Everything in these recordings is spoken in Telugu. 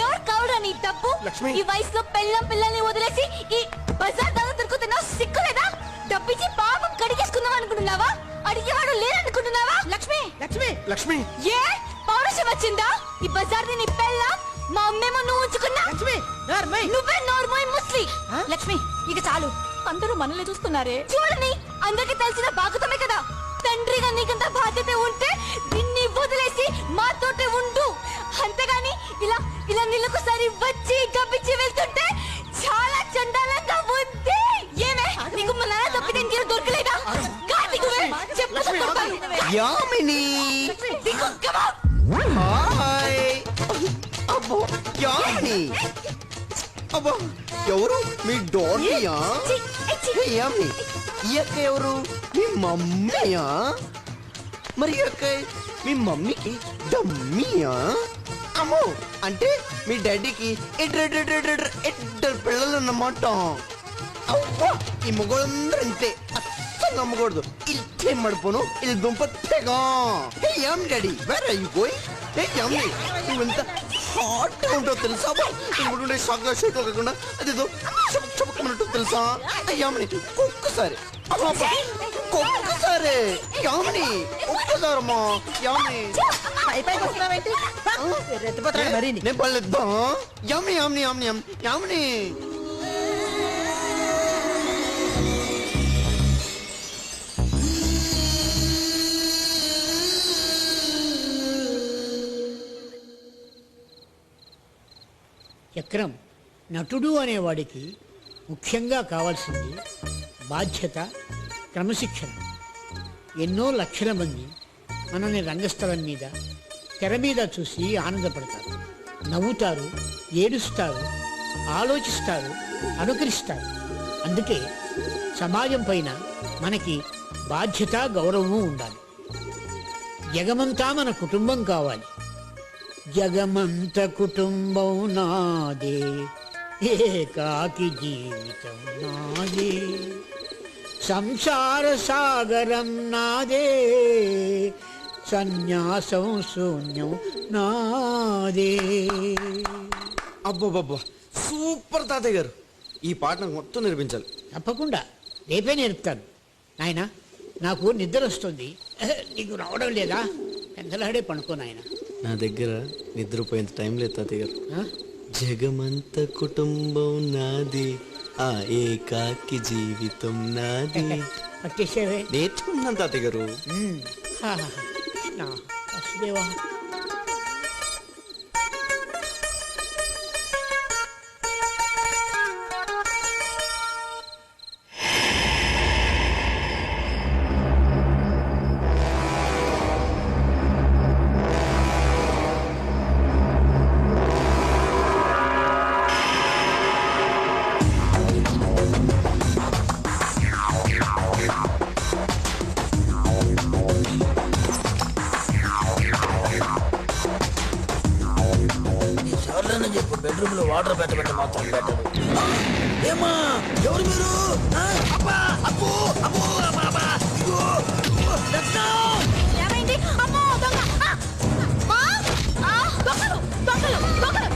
ఎవరు కావడా నీ డబ్బు? ఈ వయసులో పిల్లల్ని వదిలేసి ఈ బజార్ దాకా తిరుగుతున్నావు, సిగ్గులేదా? డబ్బిచ్చి పాపం కడిగేసుకుందాం అనుకుంటున్నావా? అడిగేవాడు లేదనుకుంటున్నావా? లక్ష్మి లక్ష్మి లక్ష్మి ఏ పౌరుషం వచ్చిందా? ఈ బజార్ నీ పెళ్ళ మా అమ్మేమో నువ్వు ఉంచుకున్నా. నువ్వే నోర్మోయ్ ముస్లి. లక్ష్మి ఇక చాలు, అందరూ మనల్ని చూస్తున్నారే. చూడని అందరికి తెలిసిన బాగుతమే కదా. తండ్రిగా నీకంత బాధ్యత ఉంటే దీన్ని వదిలేసి మాతోటే ఉండు. అంతేగాని ఇలా ఇలా నీళ్ళకోసారి వచ్చి గబ్బిచ్చి వెళ్తుంటే చాలా చండాలంగా ఉంది. ఏమే నీకు మా నాన్న తప్పితే ఇంకేం దొరకలేదా? యామిని హాయ్. అబ్బో యామిని, అబ్బో ఎవరు మీ డాడీయా? యామిని ఈ అక్క ఎవరు? మీ మమ్మీయా? మరి అక్క మీ మమ్మీకి డమ్మీయా? అమ్మో అంటే మీ డాడీకి ఇద్దరు పిల్లలు అన్నమాట. అబ్బా ఈ మొగోళ్ళందరూ అంతే, అస్సలు నమ్మకూడదు. ఇల్చే మడిపోను ఇది దుంప తెగ. హే యామ్ daddy where are you going? Hey యామ్ నువ్వు ఎంత హాట్ గా ఉంటావు తెలుసా? ఇప్పుడు సగ్గా షేక్ కాకుండా అదేదో చపకమన్నట్టు తెలుసా? యామిని ఒక్కసారి ఒక్కసారి యామిని ఒక్కసారమ్మా యామిని నేను పర్లేద్దా? యామిని యామిని యామిని యామిని చక్రం నటుడు అనేవాడికి ముఖ్యంగా కావాల్సింది బాధ్యత, క్రమశిక్షణ. ఎన్నో లక్షల మంది మనల్ని రంగస్థలం మీద, తెర మీద చూసి ఆనందపడతారు, నవ్వుతారు, ఏడుస్తారు, ఆలోచిస్తారు, అనుకరిస్తారు. అందుకే సమాజం పైన మనకి బాధ్యత, గౌరవము ఉండాలి. జగమంతా మన కుటుంబం కావాలి. జగమంత కుటుంబం నాదే, ఏకాకి జీవితం నాదే, సంసార సాగరం నాదే, సన్యాసం శూన్యం నాదే. అబ్బో సూపర్ తాతయ్య గారు, ఈ పాట నాకు మొత్తం నేర్పించాలి. తప్పకుండా రేపే నేర్పుతాను. నాయన నాకు నిద్ర వస్తుంది, నీకు రావడం లేదా? ఎంతలాడే పడుకో నాయన. నా దగ్గర నిద్రపోయేంత టైం లేదు తాతయ్య గారు. జగమంత కుటుంబం నాది, ఆ ఏకాకి జీవితం నాది. పట్టేసేవే, నేర్చుకున్నాను తాతయ్య గారు. వసుదేవా బెడ్రూమ్ లో వాటర్ పెట్టబెట్ట మాత్రం పెట్టరు. ఏమా ఎవరు మీరు? అబ్బా అబ్బో అబ్బో ఏమైంది? అమ్మో దొంగ! దొంగలు దొంగలు దొంగలు!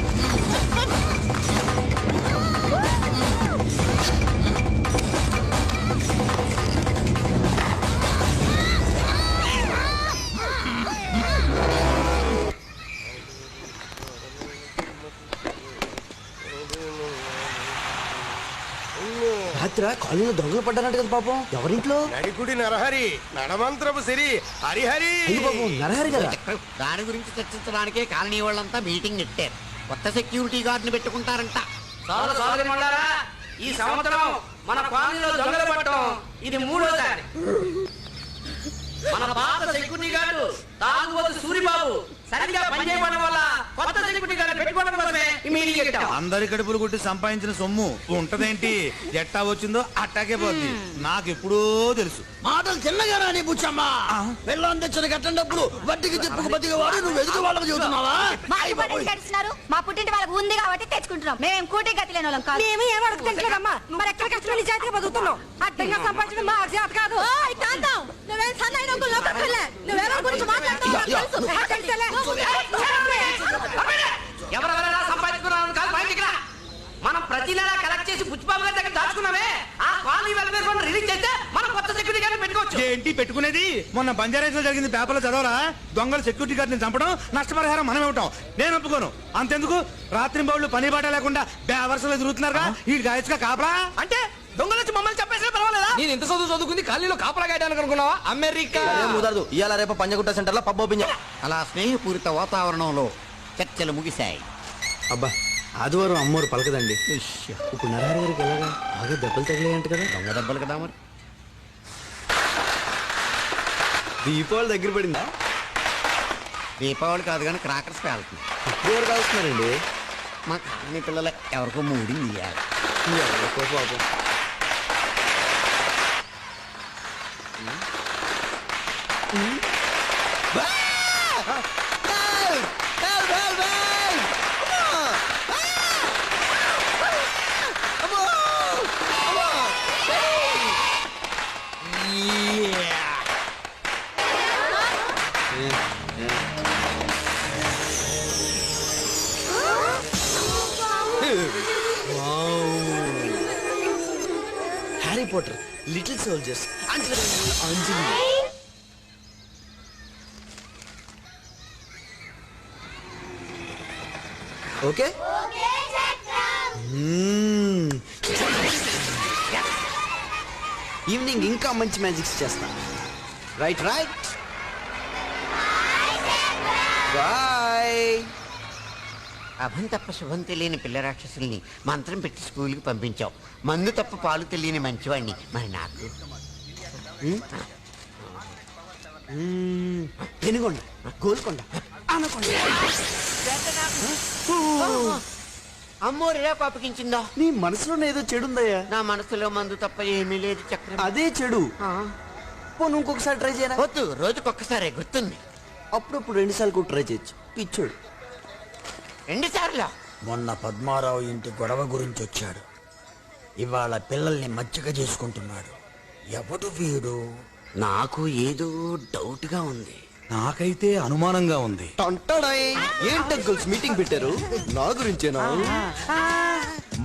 రాత్రి కాలనీలో దొంగలు పడ్డారంట కదా పాపం. ఎవరింట్లో? నడికుడి నరహరి, నడమంత్రపు సిరి హరిహరి. బాబు నరహరి కదా. దాని గురించి చర్చించడానికే కాలనీ వాళ్ళంతా మీటింగ్ నెట్టారు. కొత్త సెక్యూరిటీ గార్డుని పెట్టుకుంటారంట. ఈ సంవత్సరం మన కాలనీలో దొంగలు పట్టడం ఇది 3వ మన పాత సెక్యూరిటీ గార్డు తాగుబోతు సూరిబాబు సరిగ్గా పనిచేయడం వల్ల కొత్త సెక్యూరిటీ గార్డు పెట్టుకోవడం కోసమే ఈ మీటింగ్ పెట్టాం. అందరి కడుపులు కొట్టి సంపాదించిన సొమ్ము ఉంటదేంటి? ఎట్టా వచ్చిందో అట్టాకే పోద్ది. నాకు ఎప్పుడూ తెలుసు. మాటలు చిన్నగా రాని బుచ్చమ్మా. వెళ్ళని తెచ్చిన కట్టండప్పుడు వడ్డీకి చెప్పుకు బతికి వాడు నువ్వు ఎదుగు వాళ్ళకి చెబుతున్నావా? మా పుట్టింటి వాళ్ళకి ఉంది కాబట్టి తెచ్చుకుంటున్నాం. మేము కూటి గతి లేని వాళ్ళం కాదు. మేము ఏం అడుగుతుంటామమ్మా? మరి ఎక్కడ కష్టం నిజాయితీగా బతుకుతున్నాం. అడ్డంగా సంపాదించడం మా చేత కాదు. నువ్వేం సన్నాయి నువ్వెవరి గురించి మాట్లాడుతున్నావు? ఎవరెవరైనా సంపాదించుకున్నారని కాదు బయట ఇక్కడ మనం ప్రతి నెల కలెక్ట్ చేసి బుచ్చిబాబు గారి దగ్గర దాచుకున్నామే ఆ కాలనీ వెల్ఫేర్ ఫండ్ రిలీజ్ చేస్తే మనం కొత్త సెక్యూరిటీ గార్డ్ పెట్టుకోవచ్చు. ఏంటి పెట్టుకునేది? మొన్న బంజారాస్ లో జరిగింది పేపర్లో చదవరా? దొంగలు సెక్యూరిటీ గార్డ్ చంపడం, నష్టపరిహారం మనం ఇవ్వటం. నేను ఒప్పుకోను. అంతెందుకు రాత్రి బౌళ్ళు పని బాట లేకుండా బేవర్సలో తిరుగుతున్నారుగా ఈ గాయస్గా కాపలా. అంటే దొంగలు వచ్చి మమ్మల్ని చెప్పేసినా పర్వాలేదా? నేను ఎంత చదువుకుంది కాలనీలో కాపలా గాయడానికి అనుకున్నావా? అమెరికా కుదరదు. ఇవాళ రేపు పంజగుట్ట సెంటర్ లో పబ్ ఓపెన్ అలా స్నేహపూరిత వాతావరణంలో చర్చలు ముగిశాయి. అబ్బా ఆదివారం అమ్మోరు పలకదండి. ఇప్పుడు నరహరి గారికి ఎలాగా బాగా దెబ్బలు తగిలాయంట కదా. దొంగ దెబ్బలు కదా మరి. దీపావళి దగ్గర పడిందా? దీపావళి కాదు కానీ క్రాకర్స్ పేలుతుంది. ఇప్పుడు ఎవరు కాలుస్తున్నారండి? మా కాలనీ పిల్లలు ఎవరికో మూడింది ఇయ్యాలి. ఎవరికో పాపం. హ్యారీ పోటర్, లిటిల్ సోల్జర్స్, అంజలి. ఓకే ఈవినింగ్ ఇంకా మంచి మ్యాజిక్స్ చేస్తా. Right right bye. అభం తప్ప శుభం తెలియని పిల్ల రాక్షసుల్ని మంత్రం పెట్టి స్కూల్కి పంపించావు. మందు తప్ప పాలు తెలియని మంచివాడిని మరి నాకు. పెనుగొండ, గోల్కొండ, అనకొండ. అమ్మో రేలా కోపగించిందో. నీ మనసులోనే ఏదో చెడుందయ్యా. నా మనసులో మందు తప్ప ఏమీ లేదు చక్రం. అదే చెడు. పోను ఇంకొకసారి ట్రై చేయరా? వద్దు, రోజుకొక్కసారే గుర్తుంది. అప్పుడప్పుడు 2 సార్లు కూడా ట్రై చేయొచ్చు. పిచ్చోడు. 2 సార్లు. మొన్న పద్మారావు ఇంటి గొడవ గురించి వచ్చాడు. ఇవాళ పిల్లల్ని మచ్చిక చేసుకుంటున్నాడు. ఎవడు వీడు? నాకు ఏదో డౌట్ గా ఉంది. నాకైతే అనుమానంగా ఉంది. టంటడాయ్. ఏంటి అంకుల్స్ మీటింగ్ పెట్టారు? నా గురించేనా?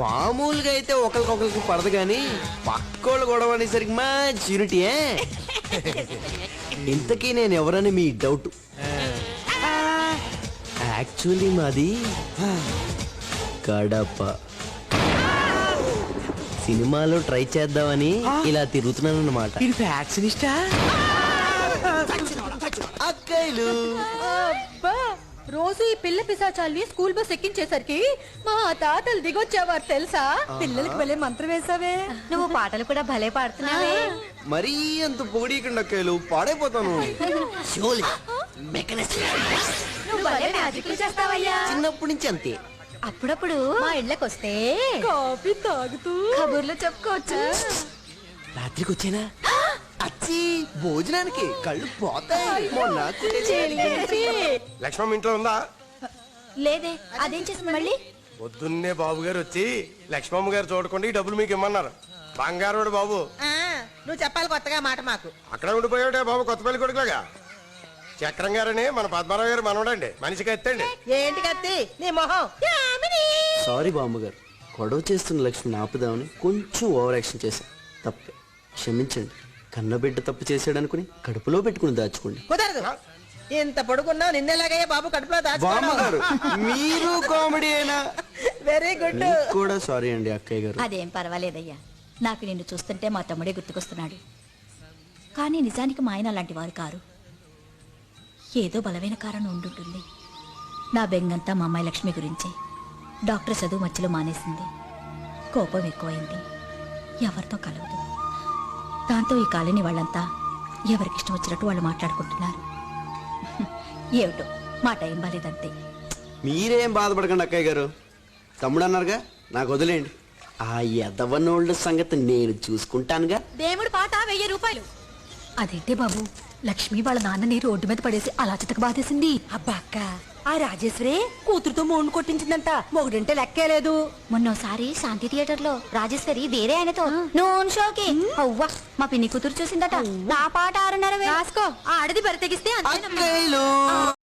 మామూలుగా అయితే ఒకరికొకరికి పడదు కానీ పక్కోళ్ళు గొడవ అనేసరికి మంచి యూనిటీయే. ఇంతకీ నేను ఎవరని మీ డౌట్. యాక్చువల్లీ మాది కడప. సినిమాలో ట్రై చేద్దామని ఇలా తిరుగుతున్నాను అన్నమాట. అక్కయ్యలు రోజు ఈ పిల్ల పిశాచాల్ని స్కూల్ బస్ ఎక్కించేసరికి మా తాతలు దిగొచ్చేవారు తెలుసా. పిల్లలకి భలే మంత్రం వేసావే. నువ్వు పాటలు కూడా భలే పాడుతున్నావే. మరీ అంత పొగిడీకండి అక్కయ్యలు, పాడైపోతాను. నువ్వు భలే మ్యాజిక్లు చేస్తావయ్యా. చిన్నప్పటి నుంచి అంతే. అప్పుడప్పుడు మా ఇళ్ళకొస్తే కాఫీ తాగుతూ కబుర్లు చెప్పుకోవచ్చు. రాత్రికి వచ్చేనా? అచ్చి భోజనానికి కళ్ళు పోతాయి. మొన్న లక్ష్మమ్మ ఇంట్లో ఉందా? లేదే, అదేం చేసింది మళ్ళీ? పొద్దున్నే బాబు గారు వచ్చి లక్ష్మమ్మ గారు చూడకుండా ఈ డబ్బులు మీకు ఇమ్మన్నారు. బంగారు బాబు. నువ్వు చెప్పాలి కొత్తగా మాట మాకు. అక్కడ ఉండిపోయాడే బాబు, కొత్తపల్లి కొడుకులాగా. చక్రం గారని మన పద్మారావు గారు మనవడండి. మనిషికి ఎత్తండి. ఏంటి కత్తి నీ మొహం? సారీ బామ్మగారు, గొడవ చేస్తున్న లక్ష్మిని ఆపుదామని కొంచెం ఓవర్ యాక్షన్ చేశాను. తప్పే, క్షమించండి. కన్నబిడ్డ తప్పు చేసాడు అనుకుని కడుపులో పెట్టుకుని దాచుకోండి. కుదరదు. ఇంత పొడుగున్నావు, నిన్నెలాగయ్యా బాబు కడుపులో బామ్మగారు మీరు కామెడీ అయినా. Very good. కూడా సారీ అండి అక్కయ్య గారు. అదేం పర్వాలేదయ్యా. నాకు నిన్ను చూస్తుంటే మా తమ్ముడే గుర్తుకొస్తున్నాడు. కానీ నిజానికి మా ఆయన అలాంటి వారు కారు. ఏదో బలమైన కారణం ఉండుంటుంది. నా బెంగంతా మా అమ్మాయి లక్ష్మి గురించే. డాక్టర్ చదువు మధ్యలో మానేసింది. కోపం ఎక్కువైంది. ఎవరితో కలవదు. దాంతో ఈ కాలనీ వాళ్ళంతా ఎవరికిష్టం వచ్చినట్టు వాళ్ళు మాట్లాడుకుంటున్నారు. ఏమిటో మా టైం బాలేదంతే. మీరేం బాధపడకండి అక్కయ్య గారు. తమ్ముడు అన్నారుగా, నాకు వదిలేండి. ఆ ఎదవనోళ్ళ సంగతి నేను చూసుకుంటానుగా. దేవుడు పాట 1000 రూపాయలు. అదేంటే బాబు, లక్ష్మి వాళ్ళ నాన్నని రోడ్డు మీద పడేసి అలా చితక బాధేసింది. అబ్బా అక్క, ఆ రాజేశ్వరే కూతురుతో మోన్ కొట్టించిందంట. మొగుడంటే లెక్కేలేదు. మొన్నోసారి శాంతి థియేటర్ లో రాజేశ్వరి వేరే ఆయనతో నోన్ షోకి అవ్వా మా పిన్ని కూతురు చూసిందట. నా పాట 6:30 రాసుకో. ఆడది బరి తెగిస్తే అక్కయ్యలు